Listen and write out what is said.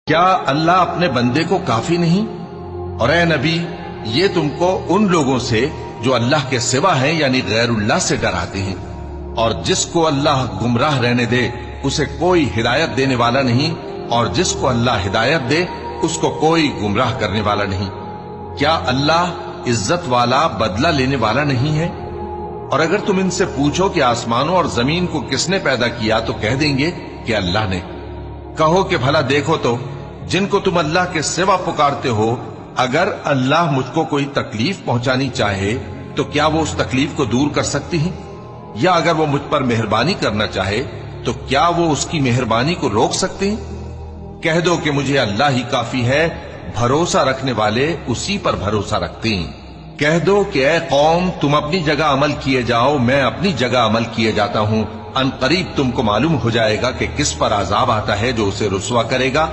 کیا اللہ اپنے بندے کو کافی نہیں؟ اور اے نبی، یہ تم کو ان لوگوں سے جو اللہ کے سوا ہیں یعنی غیر اللہ سے ڈراتے ہیں، اور جس کو اللہ گمراہ رہنے دے اسے کوئی ہدایت دینے والا نہیں، اور جس کو اللہ ہدایت دے اس کو کوئی گمراہ کرنے والا نہیں۔ کیا اللہ عزت والا بدلہ لینے والا نہیں ہے؟ اور اگر تم ان سے پوچھو کہ آسمانوں اور زمین کو کس نے پیدا کیا تو کہہ دیں گے کہ اللہ نے۔ کہو کہ بھلا دیکھو تو جن کو تم اللہ کے سوا پکارتے ہو، اگر اللہ مجھ کو کوئی تکلیف پہنچانی چاہے تو کیا وہ اس تکلیف کو دور کر سکتی ہیں؟ یا اگر وہ مجھ پر مہربانی کرنا چاہے تو کیا وہ اس کی مہربانی کو روک سکتے ہیں؟ کہہ دو کہ مجھے اللہ ہی کافی ہے، بھروسہ رکھنے والے اسی پر بھروسہ رکھتے ہیں۔ کہہ دو کہ اے قوم، تم اپنی جگہ عمل کیے جاؤ، میں اپنی جگہ عمل کیے جاتا ہوں، ان قریب تم کو معلوم ہو جائے گا کہ کس پر عذاب آتا ہے جو اسے رسوا کرے گا۔